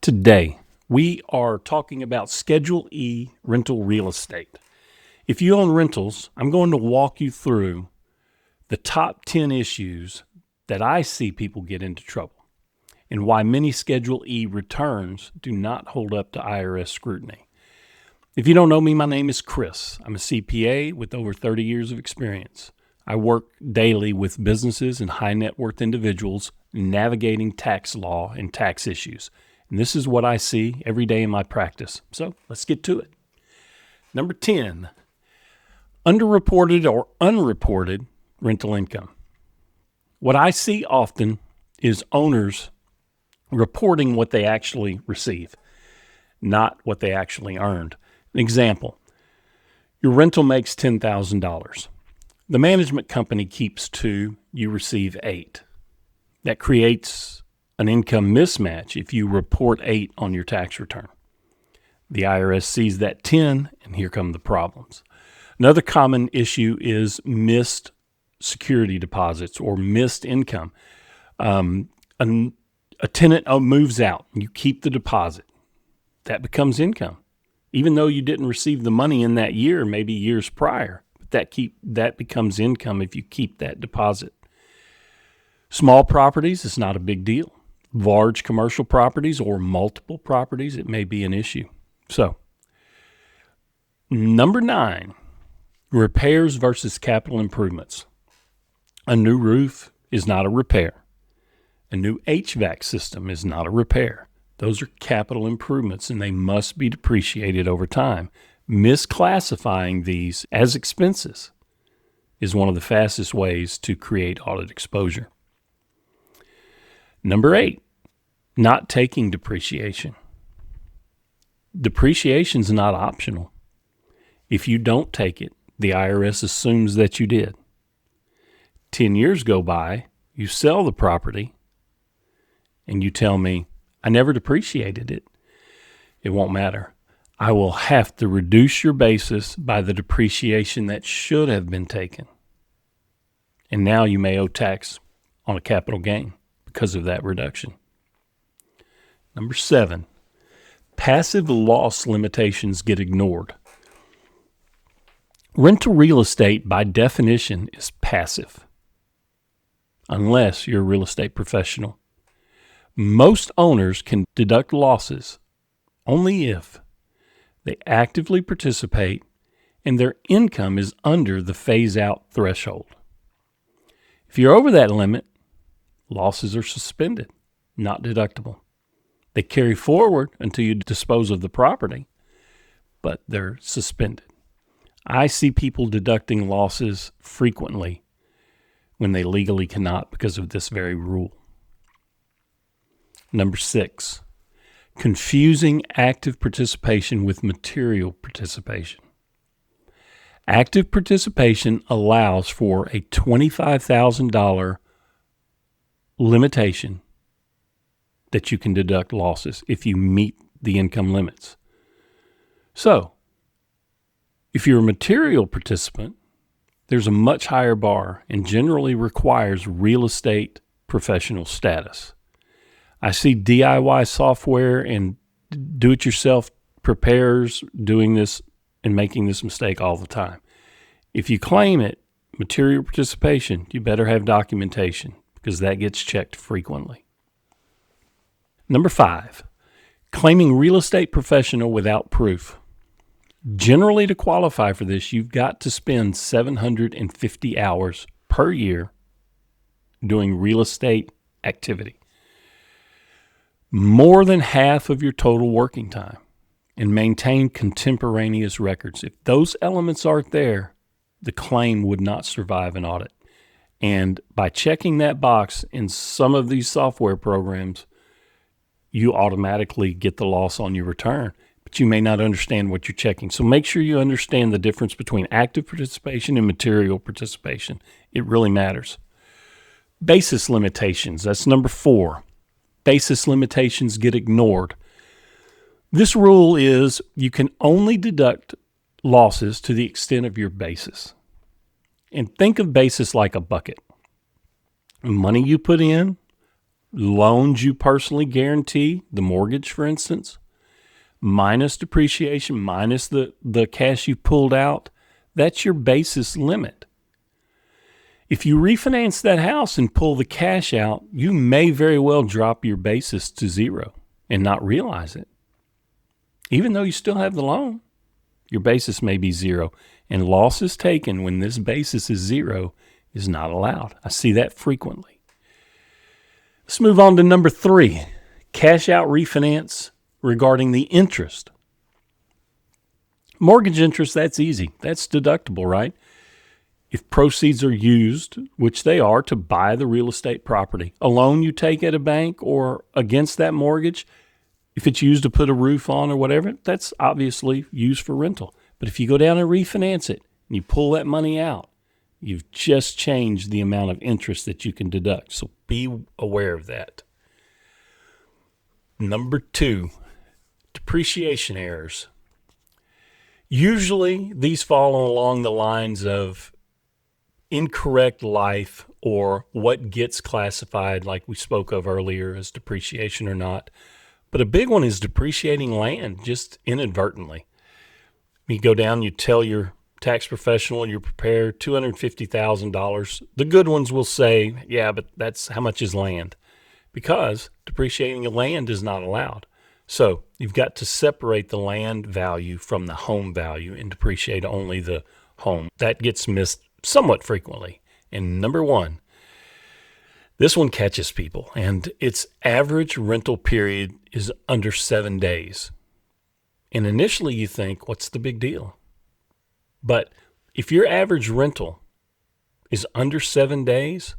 Today, we are talking about Schedule E rental real estate. If you own rentals, I'm going to walk you through the top 10 issues that I see people get into trouble and why many Schedule E returns do not hold up to IRS scrutiny. If you don't know me, my name is Chris. I'm a CPA with over 30 years of experience. I work daily with businesses and high net worth individuals navigating tax law and tax issues. And this is what I see every day in my practice. So let's get to it. Number 10, underreported or unreported rental income. What I see often is owners reporting what they actually receive, not what they actually earned. An example, your rental makes $10,000. The management company keeps 2, you receive 8. That creates an income mismatch if you report 8 on your tax return. The IRS sees that 10, and here come the problems. Another common issue is missed security deposits or missed income. A tenant moves out, and you keep the deposit. That becomes income, even though you didn't receive the money in that year, maybe years prior. But that becomes income if you keep that deposit. Small properties, it's not a big deal. Large commercial properties or multiple properties, it may be an issue. So, number 9, repairs versus capital improvements. A new roof is not a repair. A new HVAC system is not a repair. Those are capital improvements, and they must be depreciated over time. Misclassifying these as expenses is one of the fastest ways to create audit exposure. Number 8, not taking depreciation. Depreciation is not optional. If you don't take it, the IRS assumes that you did. 10 years go by, you sell the property, and you tell me, I never depreciated it. It won't matter. I will have to reduce your basis by the depreciation that should have been taken. And now you may owe tax on a capital gain because of that reduction. Number 7, passive loss limitations get ignored. Rental real estate, by definition, is passive, unless you're a real estate professional. Most owners can deduct losses only if they actively participate and their income is under the phase-out threshold. If you're over that limit, losses are suspended, not deductible. They carry forward until you dispose of the property, but they're suspended. I see people deducting losses frequently when they legally cannot because of this very rule. Number 6, confusing active participation with material participation. Active participation allows for a $25,000 limitation that you can deduct losses if you meet the income limits. So, if you're a material participant, there's a much higher bar and generally requires real estate professional status. I see DIY software and do-it-yourself preparers doing this and making this mistake all the time. If you claim it, material participation, you better have documentation because that gets checked frequently. Number 5, claiming real estate professional without proof. Generally, to qualify for this, you've got to spend 750 hours per year doing real estate activity. More than half of your total working time, and maintain contemporaneous records. If those elements aren't there, the claim would not survive an audit. And by checking that box in some of these software programs, you automatically get the loss on your return, but you may not understand what you're checking. So make sure you understand the difference between active participation and material participation. It really matters. Basis limitations, that's number 4. Basis limitations get ignored. This rule is you can only deduct losses to the extent of your basis. And think of basis like a bucket. Money you put in loans you personally guarantee, the mortgage, for instance, minus depreciation, minus the cash you pulled out, that's your basis limit. If you refinance that house and pull the cash out, you may very well drop your basis to zero and not realize it. Even though you still have the loan, your basis may be zero. And losses taken when this basis is zero is not allowed. I see that frequently. Let's move on to number 3, cash out refinance regarding the interest. Mortgage interest, that's easy. That's deductible, right? If proceeds are used, which they are, to buy the real estate property, a loan you take at a bank or against that mortgage, if it's used to put a roof on or whatever, that's obviously used for rental. But if you go down and refinance it and you pull that money out, you've just changed the amount of interest that you can deduct. So be aware of that. Number 2, depreciation errors. Usually these fall along the lines of incorrect life or what gets classified, like we spoke of earlier, as depreciation or not. But a big one is depreciating land just inadvertently. You go down, you tell your tax professional you prepare $250,000. The good ones will say, yeah, but that's how much is land, because depreciating land is not allowed. So you've got to separate the land value from the home value and depreciate only the home. That gets missed somewhat frequently. And number 1, this one catches people, and its average rental period is under 7 days. And initially you think, what's the big deal? But if your average rental is under 7 days,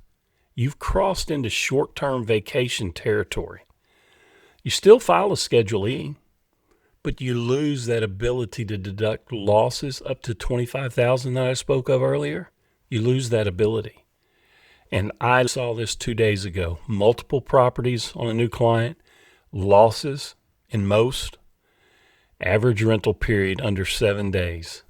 you've crossed into short-term vacation territory. You still file a Schedule E, but you lose that ability to deduct losses up to $25,000 that I spoke of earlier. You lose that ability. And I saw this 2 days ago. Multiple properties on a new client, losses in most, average rental period under 7 days.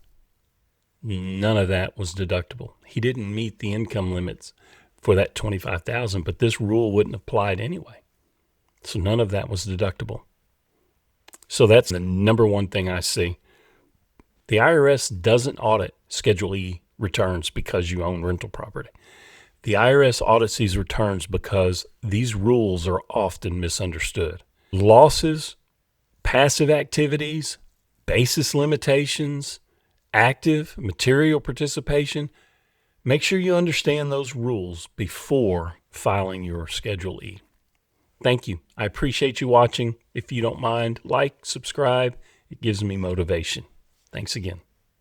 None of that was deductible. He didn't meet the income limits for that $25,000, but this rule wouldn't apply anyway. So none of that was deductible. So that's the number 1 thing I see. The IRS doesn't audit Schedule E returns because you own rental property. The IRS audits these returns because these rules are often misunderstood. Losses, passive activities, basis limitations, active material participation. Make sure you understand those rules before filing your Schedule E. Thank you. I appreciate you watching. If you don't mind, like, subscribe. It gives me motivation. Thanks again.